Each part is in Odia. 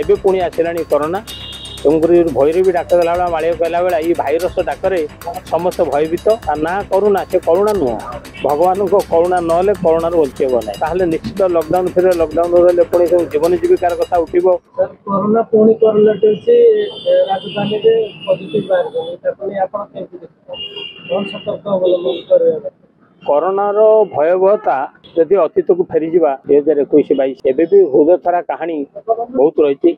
ଏବେ ପୁଣି ଆସିଲାଣି କରୋନା ତେଣୁକରି ଭୟରେ ବି ଡାକ୍ତର ଦେଲା ବେଳେ ମାଳିଆ କହିଲା ବେଳେ ଏଇ ଭାଇରସ ଡାକରେ ସମସ୍ତେ ଭୟଭୀତ। ତା ନା କରୁଣା, ସେ କରୁଣା ନୁହଁ। ଭଗବାନଙ୍କ କରୁଣା ନହେଲେ କରୋନାରୁ ବଞ୍ଚି ହେବ ନାହିଁ। ତାହେଲେ ନିଶ୍ଚିତ ଲକଡାଉନ ଫେରେ ଲକଡାଉନ ରହିଲେ ପୁଣି ସବୁ ଜୀବନ ଜୀବିକାର କଥା ଉଠିବ। କରୋନା ପୁଣି କରୋନାଟି ଅଛି ରାଜଧାନୀରେ ପଜିଟିଭ ବାହାରିଛନ୍ତି, ତାକୁ ନେଇ ଆପଣ କେମିତି ଦେଖିବେ? କ'ଣ ସତର୍କ ଅବଲମ୍ବନ କରିବା? କରୋନାର ଭୟାବହତା ଯଦି ଅତୀତକୁ ଫେରିଯିବା 2021-22 ଏବେ ବି ହୃଦୟଥରା କାହାଣୀ ବହୁତ ରହିଛି।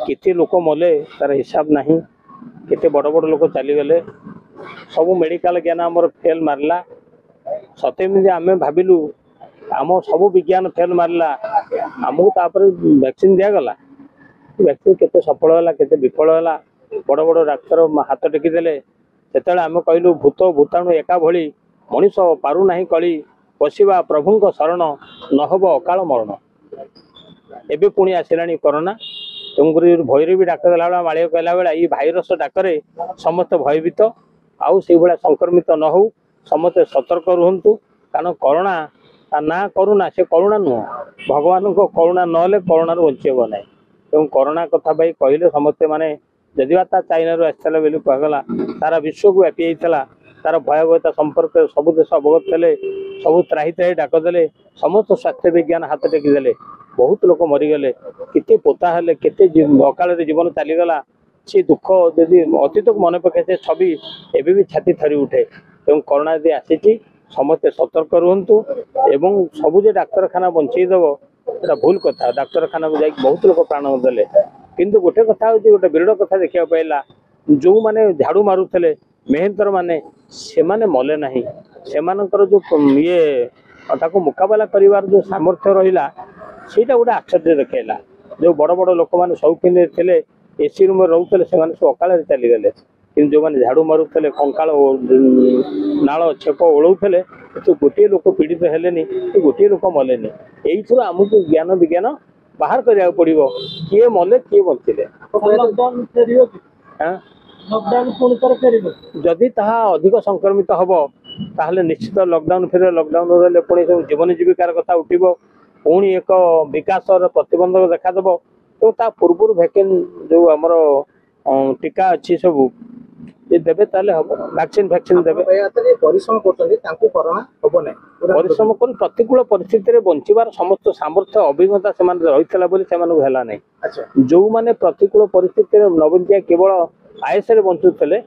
କେତେ ଲୋକ ମଲେ ତାର ହିସାବ ନାହିଁ, କେତେ ବଡ଼ ବଡ଼ ଲୋକ ଚାଲିଗଲେ, ସବୁ ମେଡ଼ିକାଲ ଜ୍ଞାନ ଆମର ଫେଲ ମାରିଲା। ସତେମିତି ଆମେ ଭାବିଲୁ ଆମ ସବୁ ବିଜ୍ଞାନ ଫେଲ ମାରିଲା, ଆମକୁ ତାପରେ ଭ୍ୟାକ୍ସିନ୍ ଦିଆଗଲା। ଭ୍ୟାକ୍ସିନ୍ କେତେ ସଫଳ ହେଲା, କେତେ ବିଫଳ ହେଲା, ବଡ଼ ବଡ଼ ଡାକ୍ତର ହାତ ଟେକିଦେଲେ। ସେତେବେଳେ ଆମେ କହିଲୁ ଭୂତ ଭୂତାଣୁ ଏକା ଭଳି, ମଣିଷ ପାରୁନାହିଁ କଳି, ପଶିବା ପ୍ରଭୁଙ୍କ ଶରଣ, ନହବ ଅକାଳ ମରଣ। ଏବେ ପୁଣି ଆସିଲାଣି କରୋନା ତେଣୁକରି ଭୟରେ ବି ଡାକ୍ତର ଦେଲା ବେଳେ ମାଳିଆ କହିଲା ବେଳେ ଏଇ ଭାଇରସ ଡାକରେ ସମସ୍ତେ ଭୟଭୀତ। ଆଉ ସେଇଭଳିଆ ସଂକ୍ରମିତ ନ ହଉ, ସମସ୍ତେ ସତର୍କ ରୁହନ୍ତୁ। କାରଣ କରୋନା ତା ନାଁ କରୁଣା, ସେ କରୁଣା ନୁହଁ। ଭଗବାନଙ୍କ କରୁଣା ନହେଲେ କରୋନାରୁ ବଞ୍ଚି ହେବ ନାହିଁ। ତେଣୁ କରୋନା କଥା ଭାଇ କହିଲେ ସମସ୍ତେ ମାନେ ଯଦିବା ତା ଚାଇନାରୁ ଆସିଥିଲା ବୋଲି କୁହାଗଲା, ସାରା ବିଶ୍ୱକୁ ବ୍ୟାପି ଯାଇଥିଲା। ତାର ଭୟାବହତା ସମ୍ପର୍କରେ ସବୁ ଦେଶ ଅବଗତ ଥିଲେ, ସବୁ ତ୍ରାହି ତ୍ରାହି ଡାକ ଦେଲେ, ସମସ୍ତ ସ୍ୱାସ୍ଥ୍ୟ ବିଜ୍ଞାନ ହାତ ଟେକିଦେଲେ। ବହୁତ ଲୋକ ମରିଗଲେ, କେତେ ପୋତା ହେଲେ, କେତେ ଅକାଳରେ ଜୀବନ ଚାଲିଗଲା। ସେ ଦୁଃଖ ଯଦି ଅତୀତକୁ ମନେ ପକାଏ, ସେ ଛବି ଏବେ ବି ଛାତି ଥରି ଉଠେ। ତେଣୁ କରୋନା ଯଦି ଆସିଛି ସମସ୍ତେ ସତର୍କ ରୁହନ୍ତୁ। ଏବଂ ସବୁ ଯେ ଡାକ୍ତରଖାନା ବଞ୍ଚେଇ ଦେବ ଏଟା ଭୁଲ କଥା। ଡାକ୍ତରଖାନାକୁ ଯାଇକି ବହୁତ ଲୋକ ପ୍ରାଣ ଦେଲେ, କିନ୍ତୁ ଗୋଟେ କଥା ହେଉଛି, ଗୋଟେ ବିରଳ କଥା ଦେଖିବାକୁ ପାଇଲା, ଯେଉଁମାନେ ଝାଡ଼ୁ ମାରୁଥିଲେ ମେହେନ୍ତର ମାନେ, ସେମାନେ ମଲେ ନାହିଁ। ସେମାନଙ୍କର ଯେଉଁ ତାକୁ ମୁକାବିଲା କରିବାର ଯେଉଁ ସାମର୍ଥ୍ୟ ରହିଲା, ସେଇଟା ଗୋଟେ ଆଶ୍ଚର୍ଯ୍ୟ ଦେଖାଇଲା। ଯେଉଁ ବଡ଼ ବଡ଼ ଲୋକମାନେ ସୌଖିନରେ ଥିଲେ, ଏସି ରୁମ୍ରେ ରହୁଥିଲେ, ସେମାନେ ସବୁ ଅକାଳରେ ଚାଲିଗଲେ। କିନ୍ତୁ ଯେଉଁମାନେ ଝାଡ଼ୁ ମାରୁଥିଲେ, କଙ୍କାଳ ନାଳ ଛେପ ଓଳଉଥିଲେ, କିନ୍ତୁ ଗୋଟିଏ ଲୋକ ପୀଡ଼ିତ ହେଲେନି, କି ଗୋଟିଏ ଲୋକ ମଲେନି। ଏଇଥିରୁ ଆମକୁ ଜ୍ଞାନ ବିଜ୍ଞାନ ବାହାର କରିବାକୁ ପଡ଼ିବ, କିଏ ମଲେ କିଏ ବଞ୍ଚିଲେ। ଯଦି ତାହା ଅଧିକ ସଂକ୍ରମିତ ହେବ ତାହେଲେ ନିଶ୍ଚିତ ଲକଡାଉନ ଫେରେ ଲକଡାଉନ ରହିଲେ ପୁଣି ସବୁ ଜୀବନ ଜୀବିକାର କଥା ଉଠିବ। ପୁଣି ଏକ ବିକାଶର ପ୍ରତିବନ୍ଧକ ଦେଖାଦେବ। ତେଣୁ ତା ପୂର୍ବରୁ ଯେଉଁ ଆମର ଟୀକା ଅଛି ସବୁ ଦେବେ, ତାହେଲେ ହେବ। ଭ୍ୟାକ୍ସିନ୍ ଦେବେ। ପରିଶ୍ରମ କରୁଛନ୍ତି, ତାଙ୍କୁ କରୋନା ହେବ ନାହିଁ। ପରିଶ୍ରମ କରି ପ୍ରତିକୂଳ ପରିସ୍ଥିତିରେ ବଞ୍ଚିବାର ସମସ୍ତ ସାମର୍ଥ୍ୟ ଅଭିଜ୍ଞତା ସେମାନେ ରହିଥିଲା ବୋଲି ସେମାନଙ୍କୁ ହେଲା ନାହିଁ। ଯେଉଁମାନେ ପ୍ରତିକୂଳ ପରିସ୍ଥିତିରେ ନ ବଞ୍ଚିବା କେବଳ ଆୟସରେ ବଞ୍ଚୁଥିଲେ,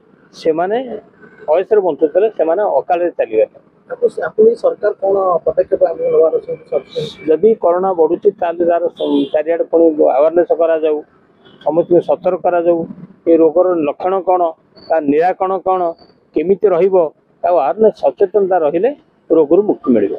ସେମାନେ ଅକାଳରେ ଚାଲିଗଲେ। ସରକାର କ'ଣ ପଦକ୍ଷେପ ନେବାର? ଯଦି କରୋନା ବଢ଼ୁଛି ତାହେଲେ ତାର ଚାରିଆଡ଼େ ପୁଣି ଆୱାରନେସ୍ କରାଯାଉ, ସମସ୍ତଙ୍କୁ ସତର୍କ କରାଯାଉ। ଏ ରୋଗର ଲକ୍ଷଣ କ'ଣ, ତା ନିରାକରଣ କ'ଣ, କେମିତି ରହିବ, ଆଉ ଆୱାରନେସ୍ ସଚେତନତା ରହିଲେ ରୋଗରୁ ମୁକ୍ତି ମିଳିବ।